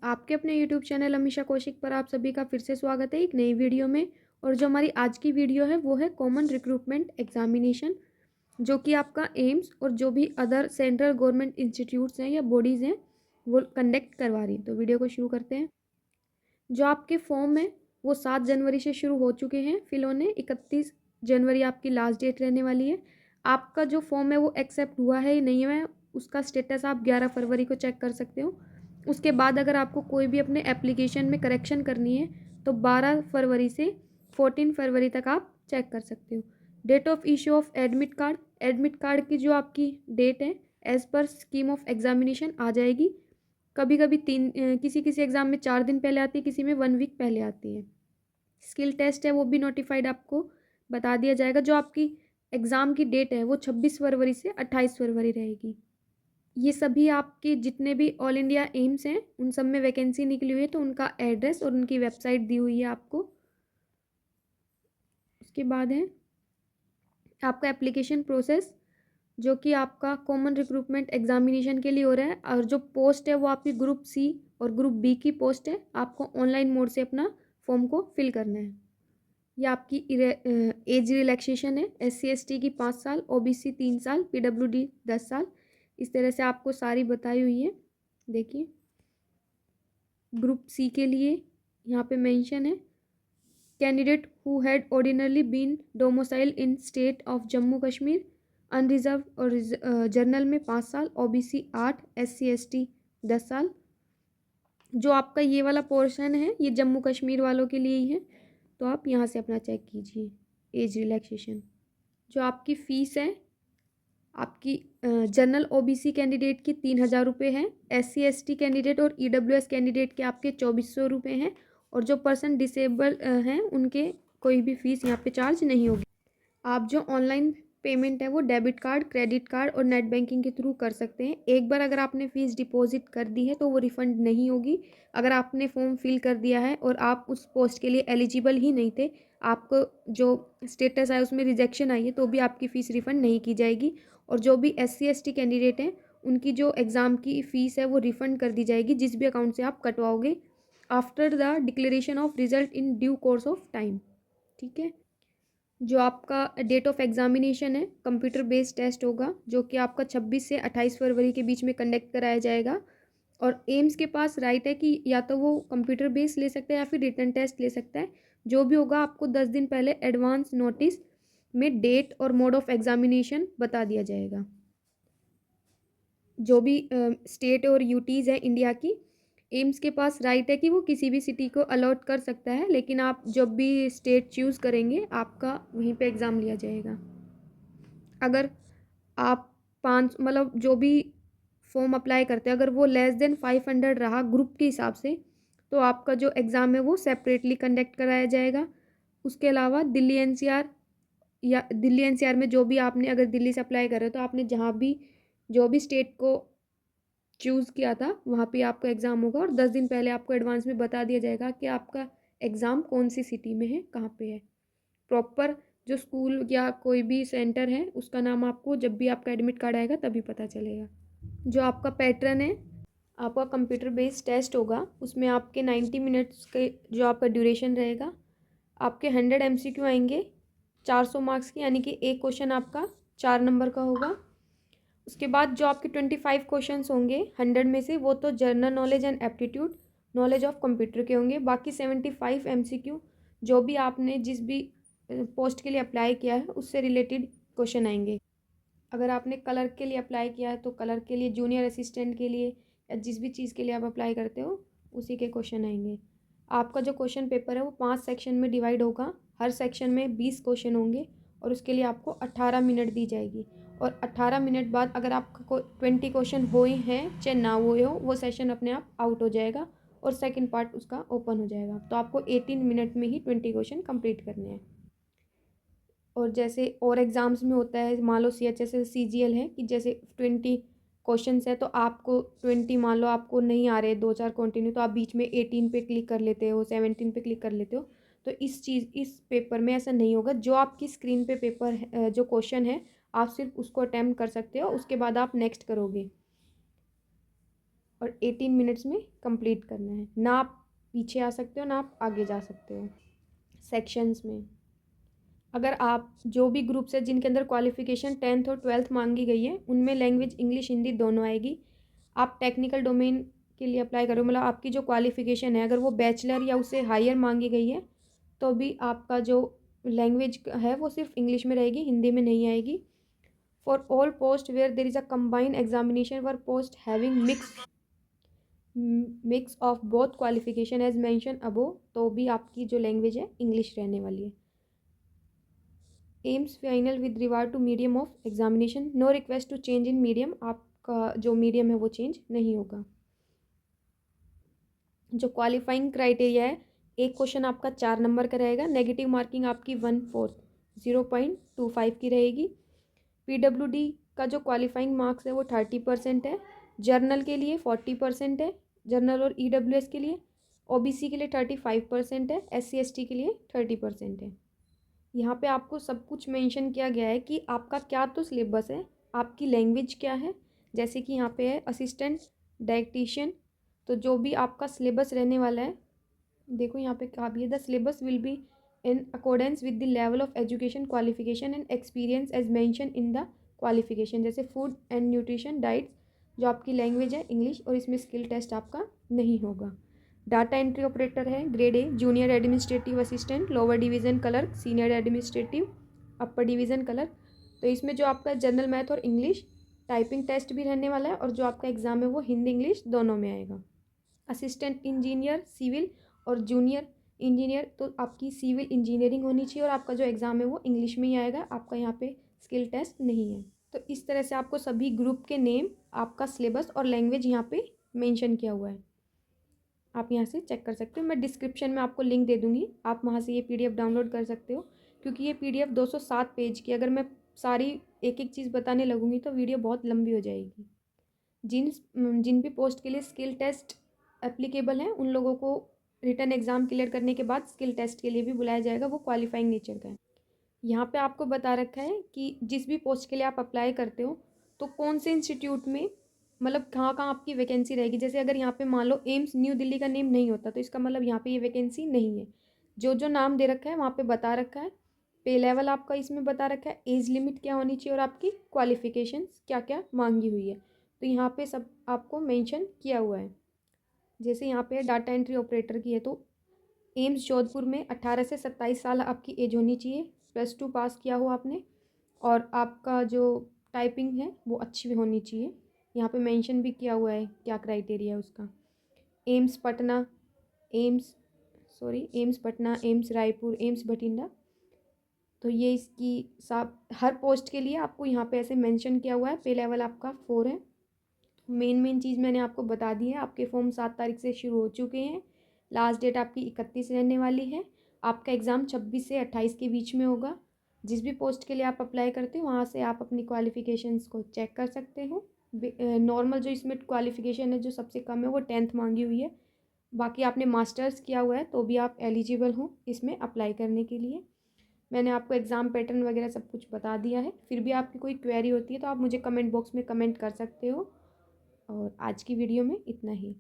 आपके अपने YouTube channel Amisha Kaushik पर आप सभी का फिर से स्वागत है एक नई वीडियो में। और जो हमारी आज की वीडियो है वो है कॉमन रिक्रूटमेंट एग्जामिनेशन, जो कि आपका एम्स और जो भी अदर सेंट्रल गवर्नमेंट इंस्टीट्यूट्स हैं या बॉडीज़ हैं वो कंडक्ट करवा रही हैं। तो वीडियो को शुरू करते हैं। जो आपके फॉर्म है वो 7 जनवरी से शुरू हो चुके हैं फिल होने। 31 जनवरी आपकी लास्ट डेट रहने वाली है। आपका जो फॉर्म है वो एक्सेप्ट हुआ है या नहीं है उसका स्टेटस आप 11 फरवरी को चेक कर सकते हो। उसके बाद अगर आपको कोई भी अपने एप्लीकेशन में करेक्शन करनी है तो 12 फरवरी से 14 फरवरी तक आप चेक कर सकते हो। Date of issue of admit card की जो आपकी डेट है as per scheme of examination आ जाएगी। कभी कभी किसी किसी एग्ज़ाम में 4 दिन पहले आती है, किसी में 1 वीक पहले आती है। स्किल टेस्ट है वो भी नोटिफाइड आपको बता दिया जाएगा। जो आपकी एग्ज़ाम की डेट है वो 26 फरवरी से 28 फरवरी रहेगी। ये सभी आपके जितने भी ऑल इंडिया एम्स हैं उन सब में वैकेंसी निकली हुई है, तो उनका एड्रेस और उनकी वेबसाइट दी हुई है आपको। उसके बाद है आपका एप्लीकेशन प्रोसेस, जो कि आपका कॉमन रिक्रूटमेंट एग्जामिनेशन के लिए हो रहा है। और जो पोस्ट है वो आपकी ग्रुप सी और ग्रुप बी की पोस्ट है। आपको ऑनलाइन मोड से अपना फॉर्म को फिल करना है। ये आपकी एज रिलैक्सेशन है। SC ST की 5 साल, OBC 3 साल, PWD 10 साल। इस तरह से आपको सारी बताई हुई है। देखिए ग्रुप सी के लिए यहाँ पे मेंशन है candidate who had ordinarily been domicile in state of Jammu Kashmir unreserved और जर्नल में 5 साल, OBC 8, SC ST 10 साल। जो आपका ये वाला पोर्शन है ये जम्मू कश्मीर वालों के लिए ही है, तो आप यहाँ से अपना चेक कीजिए एज रिलैक्सेशन। जो आपकी फ़ीस है आपकी जनरल OBC कैंडिडेट की 3,000 रुपये हैं। SC ST कैंडिडेट और EWS कैंडिडेट के आपके 2,400 रुपये हैं। और जो पर्सन डिसेबल हैं उनके कोई भी फ़ीस यहाँ पे चार्ज नहीं होगी। आप जो ऑनलाइन पेमेंट है वो डेबिट कार्ड, क्रेडिट कार्ड और नेट बैंकिंग के थ्रू कर सकते हैं। एक बार अगर आपने फ़ीस डिपॉजिट कर दी है तो वो रिफ़ंड नहीं होगी। अगर आपने फॉर्म फिल कर दिया है और आप उस पोस्ट के लिए एलिजिबल ही नहीं थे, आपको जो स्टेटस आया उसमें रिजेक्शन आई है, तो भी आपकी फ़ीस रिफ़ंड नहीं की जाएगी। और जो भी SC ST कैंडिडेट हैं उनकी जो एग्ज़ाम की फ़ीस है वो रिफ़ंड कर दी जाएगी जिस भी अकाउंट से आप कटवाओगे, after the declaration of result in due course of time. ठीक है। जो आपका डेट ऑफ एग्जामिनेशन है कंप्यूटर बेस्ड टेस्ट होगा, जो कि आपका 26 से 28 फरवरी के बीच में कंडक्ट कराया जाएगा। और एम्स के पास राइट है कि या तो वो कंप्यूटर बेस्ड ले सकता है या फिर रिटन टेस्ट ले सकता है। जो भी होगा आपको 10 दिन पहले एडवांस नोटिस में डेट और मोड ऑफ एग्जामिनेशन बता दिया जाएगा। जो भी स्टेट और यूटीज़ है इंडिया की, एम्स के पास राइट है कि वो किसी भी सिटी को अलॉट कर सकता है, लेकिन आप जब भी स्टेट चूज़ करेंगे आपका वहीं पे एग्ज़ाम लिया जाएगा। अगर आप 5 मतलब जो भी फॉर्म अप्लाई करते हैं अगर वो लेस देन 500 रहा ग्रुप के हिसाब से, तो आपका जो एग्ज़ाम है वो सेपरेटली कंडक्ट कराया जाएगा। उसके अलावा दिल्ली NCR में जो भी आपने अगर दिल्ली से अप्लाई कर रहे हो तो आपने जहाँ भी जो भी स्टेट को चूज़ किया था वहाँ पे आपका एग्ज़ाम होगा। और 10 दिन पहले आपको एडवांस में बता दिया जाएगा कि आपका एग्ज़ाम कौन सी सिटी में है, कहाँ पे है। प्रॉपर जो स्कूल या कोई भी सेंटर है उसका नाम आपको जब भी आपका एडमिट कार्ड आएगा तभी पता चलेगा। जो आपका पैटर्न है, आपका कंप्यूटर बेस्ड टेस्ट होगा, उसमें आपके 90 मिनट्स के जो आपका ड्यूरेशन रहेगा। आपके 100 MCQ आएंगे 400 मार्क्स की, यानी कि एक क्वेश्चन आपका 4 नंबर का होगा। उसके बाद जो आपके 25 क्वेश्चंस होंगे 100 में से, वो तो general knowledge and aptitude knowledge of computer के होंगे। बाकी 75 MCQ जो भी आपने जिस भी पोस्ट के लिए अप्लाई किया है उससे रिलेटेड क्वेश्चन आएंगे। अगर आपने कलर के लिए अप्लाई किया है तो कलर के लिए, जूनियर असिस्टेंट के लिए या जिस भी चीज़ के लिए आप अप्लाई करते हो उसी के क्वेश्चन आएंगे। आपका जो क्वेश्चन पेपर है वो 5 सेक्शन में डिवाइड होगा। हर सेक्शन में 20 क्वेश्चन होंगे और उसके लिए आपको 18 मिनट दी जाएगी। और 18 मिनट बाद अगर आपका 20 क्वेश्चन हुए हैं चाहे ना हुए हो, वो सेशन अपने आप आउट हो जाएगा और सेकंड पार्ट उसका ओपन हो जाएगा। तो आपको 18 मिनट में ही 20 क्वेश्चन कंप्लीट करने हैं। और जैसे और एग्ज़ाम्स में होता है, मान लो CHS CGL है कि जैसे 20 क्वेश्चंस है तो आपको 20 मान लो आपको नहीं आ रहे 2-4 कंटिन्यू, तो आप बीच में 18 पे क्लिक कर लेते हो, 17 पे क्लिक कर लेते हो। तो इस पेपर में ऐसा नहीं होगा। जो आपकी स्क्रीन पे पेपर जो क्वेश्चन है आप सिर्फ उसको अटैम्प्ट कर सकते हो, उसके बाद आप नेक्स्ट करोगे। और 18 मिनट्स में कंप्लीट करना है। ना आप पीछे आ सकते हो ना आप आगे जा सकते हो। सेक्शंस में अगर आप जो भी ग्रुप्स है जिनके अंदर क्वालिफिकेशन 10th और 12th मांगी गई है उनमें लैंग्वेज इंग्लिश हिंदी दोनों आएगी। आप टेक्निकल डोमेन के लिए अप्लाई करो, मतलब आपकी जो क्वालिफिकेशन है अगर वो बैचलर या उससे हायर मांगी गई है तो भी आपका जो लैंग्वेज है वो सिर्फ इंग्लिश में रहेगी, हिंदी में नहीं आएगी। For all post where there is a combined examination for post having mix of both qualification as mention above, तो भी आपकी जो लैंग्वेज है इंग्लिश रहने वाली है। AIIMS final with regard to medium of examination, no request to change in medium, आपका जो मीडियम है वो चेंज नहीं होगा। जो क्वालिफाइंग क्राइटेरिया है, एक क्वेश्चन आपका 4 नंबर का रहेगा, नेगेटिव मार्किंग आपकी 1/4 0.25 की रहेगी। PWD का जो क्वालिफाइंग मार्क्स है वो 30% है। जर्नल के लिए 40% है, जर्नल और EWS के लिए। OBC के लिए 35% है, SC ST के लिए 30% है। यहाँ पे आपको सब कुछ मेंशन किया गया है कि आपका क्या तो सिलेबस है, आपकी लैंग्वेज क्या है। जैसे कि यहाँ पे है असिस्टेंट डायटीशियन, तो जो भी आपका सिलेबस रहने वाला है, देखो यहाँ पे कहा भी है the syllabus will be in accordance with the level of education qualification and experience as mention in the qualification. जैसे फूड एंड न्यूट्रिशन डाइट्स, जो आपकी लैंग्वेज है इंग्लिश, और इसमें स्किल टेस्ट आपका नहीं होगा। डाटा एंट्री ऑपरेटर है grade A, junior administrative assistant, lower division clerk, senior administrative, upper division clerk. तो इसमें जो आपका जनरल मैथ और इंग्लिश टाइपिंग टेस्ट भी रहने वाला है, और जो आपका एग्ज़ाम है वो हिंदी इंग्लिश दोनों में आएगा। असिस्टेंट इंजीनियर सिविल और जूनियर इंजीनियर, तो आपकी सिविल इंजीनियरिंग होनी चाहिए, और आपका जो एग्ज़ाम है वो इंग्लिश में ही आएगा, आपका यहाँ पे स्किल टेस्ट नहीं है। तो इस तरह से आपको सभी ग्रुप के नेम, आपका सिलेबस और लैंग्वेज यहाँ पे मेंशन किया हुआ है, आप यहाँ से चेक कर सकते हो। मैं डिस्क्रिप्शन में आपको लिंक दे दूँगी, आप वहाँ से ये PDF डाउनलोड कर सकते हो, क्योंकि ये PDF 207 पेज की, अगर मैं सारी एक एक चीज़ बताने लगूँगी तो वीडियो बहुत लंबी हो जाएगी। जिन भी पोस्ट के लिए स्किल टेस्ट एप्लीकेबल है उन लोगों को रिटन एग्ज़ाम क्लियर करने के बाद स्किल टेस्ट के लिए भी बुलाया जाएगा, वो क्वालिफाइंग नेचर का है। यहाँ पे आपको बता रखा है कि जिस भी पोस्ट के लिए आप अप्लाई करते हो तो कौन से इंस्टीट्यूट में, मतलब कहाँ कहाँ आपकी वैकेंसी रहेगी। जैसे अगर यहाँ पे मान लो एम्स न्यू दिल्ली का नेम नहीं होता तो इसका मतलब यहाँ पे ये वैकेंसी नहीं है। जो जो नाम दे रखा है वहाँ पे बता रखा है, पे लेवल आपका इसमें बता रखा है, एज लिमिट क्या होनी चाहिए और आपकी क्वालिफिकेशंस क्या क्या मांगी हुई है, तो यहाँ पे सब आपको मेंशन किया हुआ है। जैसे यहाँ पे डाटा एंट्री ऑपरेटर की है तो एम्स जोधपुर में 18 से 27 साल आपकी एज होनी चाहिए, +2 पास किया हो आपने, और आपका जो टाइपिंग है वो अच्छी भी होनी चाहिए। यहाँ पे मेंशन भी किया हुआ है क्या क्राइटेरिया है उसका। AIIMS Patna, AIIMS AIIMS Patna, AIIMS Raipur, AIIMS Bathinda, तो ये इसकी सब हर पोस्ट के लिए आपको यहाँ पे ऐसे मेंशन किया हुआ है। पे लेवल आपका 4 है। मेन चीज़ मैंने आपको बता दी है। आपके फॉर्म 7 तारीख से शुरू हो चुके हैं, लास्ट डेट आपकी 31 रहने वाली है। आपका एग्ज़ाम 26 से 28 के बीच में होगा। जिस भी पोस्ट के लिए आप अप्लाई करते हो वहाँ से आप अपनी क्वालिफ़िकेशंस को चेक कर सकते हो। नॉर्मल जो इसमें क्वालिफ़िकेशन है जो सबसे कम है वो 10th मांगी हुई है, बाकी आपने मास्टर्स किया हुआ है तो भी आप एलिजिबल हो इसमें अप्लाई करने के लिए। मैंने आपको एग्ज़ाम पैटर्न वगैरह सब कुछ बता दिया है। फिर भी आपकी कोई क्वेरी होती है तो आप मुझे कमेंट बॉक्स में कमेंट कर सकते हो। और आज की वीडियो में इतना ही।